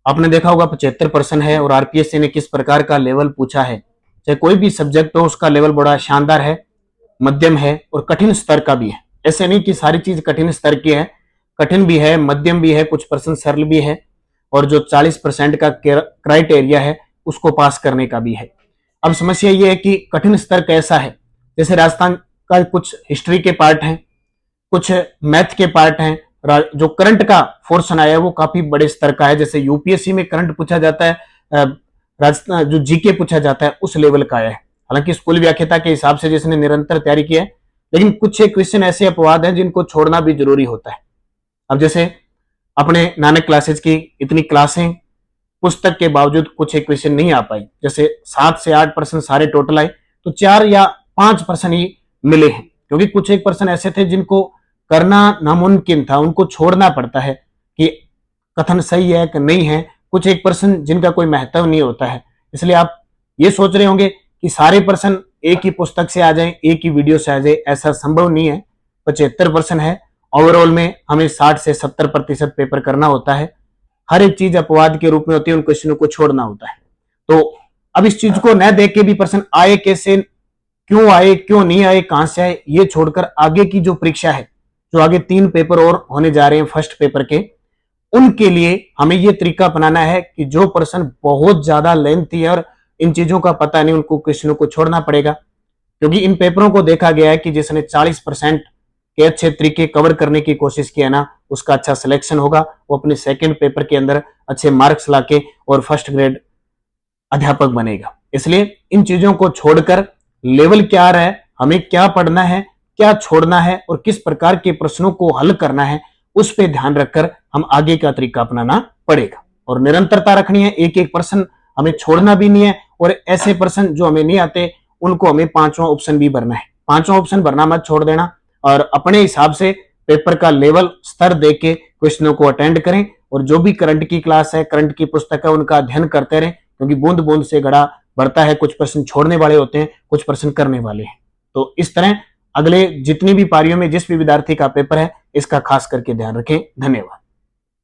आपने देखा होगा 75% है और आरपीएससी ने किस प्रकार का लेवल पूछा है। चाहे कोई भी सब्जेक्ट हो, उसका लेवल बड़ा शानदार है, मध्यम है और कठिन स्तर का भी है। ऐसे नहीं कि सारी चीज कठिन स्तर की है, कठिन भी है, मध्यम भी है, कुछ परसेंट सरल भी है और जो 40% का क्राइटेरिया है उसको पास करने का भी है। अब समस्या ये है कि कठिन स्तर कैसा है। जैसे राजस्थान का कुछ हिस्ट्री के पार्ट हैं, कुछ मैथ के पार्ट हैं, जो करंट का पोर्शन आया है वो काफी बड़े स्तर का है। जैसे यूपीएससी में करंट पूछा जाता है, राजस्थान जो जीके पूछा जाता है उस लेवल का आया है। हालांकि स्कूल व्याख्याता के हिसाब से जिसने निरंतर तैयारी की है, लेकिन कुछ एक क्वेश्चन ऐसे अपवाद हैं जिनको छोड़ना भी जरूरी होता है। अब जैसे अपने नानक क्लासेज की इतनी क्लासें पुस्तक के बावजूद कुछ एक क्वेश्चन नहीं आ पाई। जैसे 7 से 8% सारे टोटल आए तो 4 या 5% ही मिले हैं, क्योंकि कुछ एक पर्सन ऐसे थे जिनको करना नामुमकिन था, उनको छोड़ना पड़ता है कि कथन सही है कि नहीं है। कुछ एक पर्सन जिनका कोई महत्व नहीं होता है। इसलिए आप ये सोच रहे होंगे कि सारे पर्सन एक ही पुस्तक से आ जाएं, एक ही वीडियो से आ जाए, ऐसा संभव नहीं है। 75% है, ओवरऑल में हमें 60 से 70% पेपर करना होता है। हर एक चीज अपवाद के रूप में होती है, उन क्वेश्चनों को छोड़ना होता है। तो अब इस चीज को न देख के भी पर्सन आए कैसे, क्यों आए, क्यों नहीं आए, कहां से आए, ये छोड़कर आगे की जो परीक्षा है, जो आगे 3 पेपर और होने जा रहे हैं फर्स्ट पेपर के, उनके लिए हमें ये तरीका अपनाना है कि जो पर्सन बहुत ज्यादा लेंथी है और इन चीजों का पता नहीं, उनको क्वेश्चनों को छोड़ना पड़ेगा। क्योंकि इन पेपरों को देखा गया है कि जिसने 40% के अच्छे तरीके कवर करने की कोशिश किया ना, उसका अच्छा सिलेक्शन होगा, वो अपने सेकंड पेपर के अंदर अच्छे मार्क्स लाके और फर्स्ट ग्रेड अध्यापक बनेगा। इसलिए इन चीजों को छोड़कर लेवल क्या आ रहा है, हमें क्या पढ़ना है, क्या छोड़ना है और किस प्रकार के प्रश्नों को हल करना है, उस पर ध्यान रखकर हम आगे का तरीका अपनाना पड़ेगा। और निरंतरता रखनी है, एक एक पर्सन हमें छोड़ना भी नहीं है। और ऐसे पर्सन जो हमें नहीं आते उनको हमें 5वां ऑप्शन भी भरना है। 5वां ऑप्शन भरना मत छोड़ देना और अपने हिसाब से पेपर का लेवल स्तर देख के क्वेश्चनों को अटेंड करें। और जो भी करंट की क्लास है, करंट की पुस्तक है, उनका अध्ययन करते रहें, क्योंकि बूंद बूंद से घड़ा भरता है। कुछ प्रश्न छोड़ने वाले होते हैं, कुछ प्रश्न करने वाले हैं। तो इस तरह अगले जितनी भी पारियों में जिस भी विद्यार्थी का पेपर है, इसका खास करके ध्यान रखें। धन्यवाद।